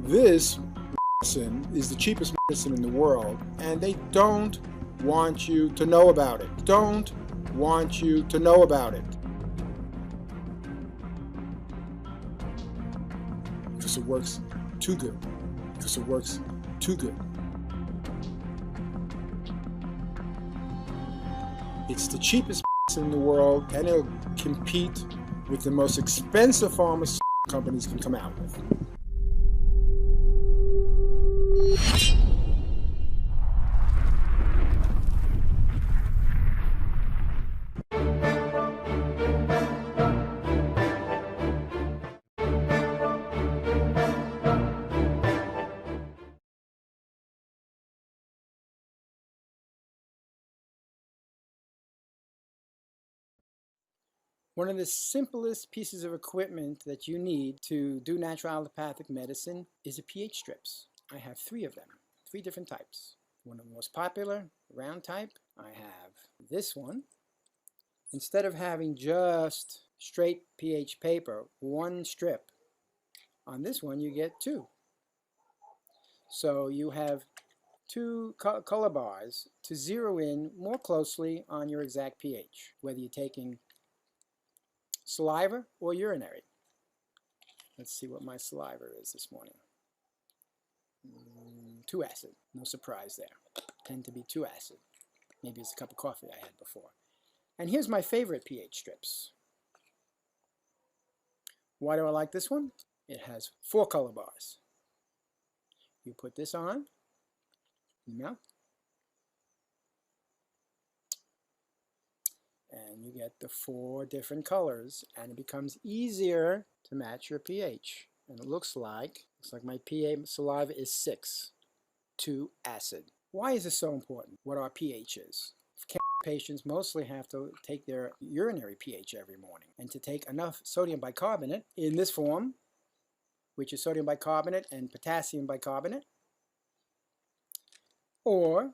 This medicine is the cheapest medicine in the world, and they don't want you to know about it. Don't want you to know about it. Because it works too good. Because it works too good. It's the cheapest medicine in the world, and it'll compete with the most expensive pharmaceutical companies can come out with. One of the simplest pieces of equipment that you need to do natural allopathic medicine is a pH strips. I have 3 of them, 3 different types. One of the most popular, round type, I have this one. Instead of having just straight pH paper, 1 strip, on this one you get 2. So you have 2 color bars to zero in more closely on your exact pH, whether you're taking saliva or urinary. Let's see what my saliva is this morning. 2 acid. No surprise there. Tend to be 2 acid. Maybe it's a cup of coffee I had before. And here's my favorite pH strips. Why do I like this one? It has 4 color bars. You put this on in your mouth, and you get the 4 different colors, and it becomes easier to match your pH. And it looks like my pH saliva is 6, 2 acid. Why is this so important, what our pH is? Cancer patients mostly have to take their urinary pH every morning, and to take enough sodium bicarbonate in this form, which is sodium bicarbonate and potassium bicarbonate, or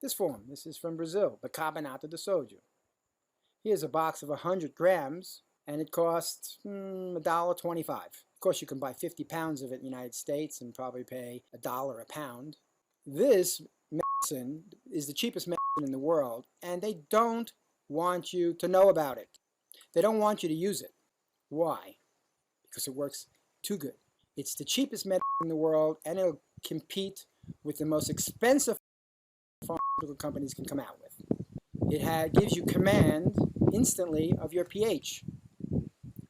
this form. This is from Brazil, bicarbonato de sódio. Here's a box of 100 grams, and it costs $1.25. Of course, you can buy 50 pounds of it in the United States and probably pay $1 a pound. This medicine is the cheapest medicine in the world, and they don't want you to know about it. They don't want you to use it. Why? Because it works too good. It's the cheapest medicine in the world, and it'll compete with the most expensive pharmaceutical companies can come out with. It gives you command instantly of your pH.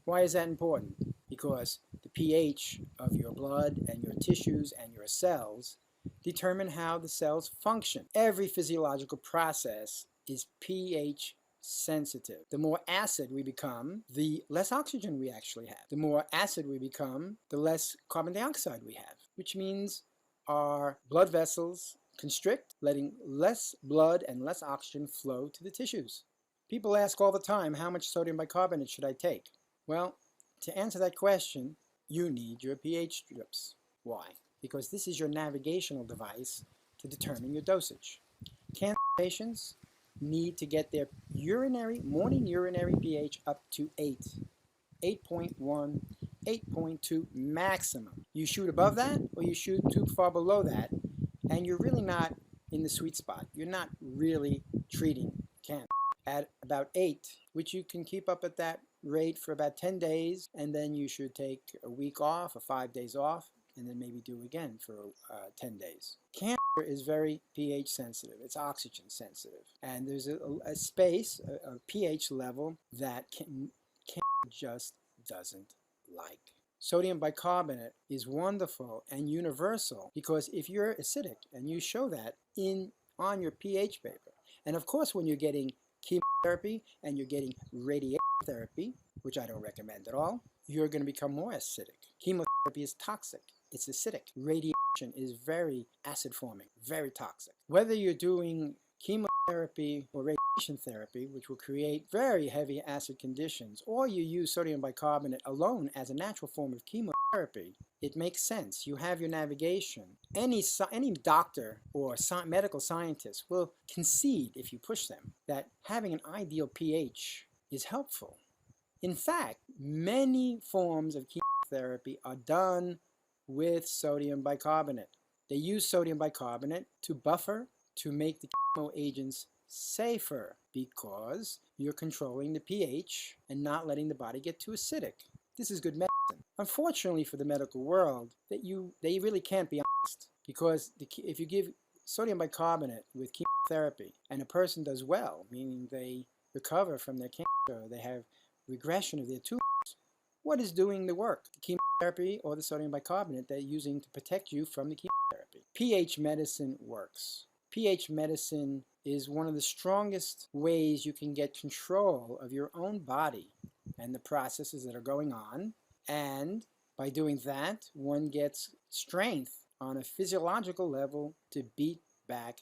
Why is that important? Because the pH of your blood and your tissues and your cells determine how the cells function. Every physiological process is pH sensitive. The more acid we become, the less oxygen we actually have. The more acid we become, the less carbon dioxide we have, which means our blood vessels constrict, letting less blood and less oxygen flow to the tissues. People ask all the time, how much sodium bicarbonate should I take? Well, to answer that question, you need your pH strips. Why? Because this is your navigational device to determine your dosage. Cancer patients need to get their morning urinary pH up to 8, 8.1, 8.2 maximum. You shoot above that, or you shoot too far below that, and you're really not in the sweet spot. You're not really treating cancer. At about 8, which you can keep up at that rate for about 10 days, and then you should take a week off or 5 days off, and then maybe do again for 10 days. Cancer is very pH sensitive. It's oxygen sensitive. And there's a space, a pH level that cancer just doesn't like. Sodium bicarbonate is wonderful and universal, because if you're acidic, and you show that on your pH paper, and of course when you're getting chemotherapy and you're getting radiation therapy, which I don't recommend at all, you're going to become more acidic. Chemotherapy is toxic. It's acidic. Radiation is very acid forming, very toxic. Whether you're doing chemotherapy or radiation therapy, which will create very heavy acid conditions, or you use sodium bicarbonate alone as a natural form of chemotherapy, it makes sense. You have your navigation. Any doctor or medical scientist will concede, if you push them, that having an ideal pH is helpful. In fact, many forms of chemotherapy are done with sodium bicarbonate. They use sodium bicarbonate to buffer, to make the chemo agents safer, because you're controlling the pH and not letting the body get too acidic. This is good medicine. Unfortunately for the medical world, they really can't be honest, because if you give sodium bicarbonate with chemotherapy and a person does well, meaning they recover from their cancer, they have regression of their tumors, what is doing the work? The chemotherapy or the sodium bicarbonate they're using to protect you from the chemotherapy? pH medicine works. pH medicine is one of the strongest ways you can get control of your own body and the processes that are going on, and by doing that, one gets strength on a physiological level to beat back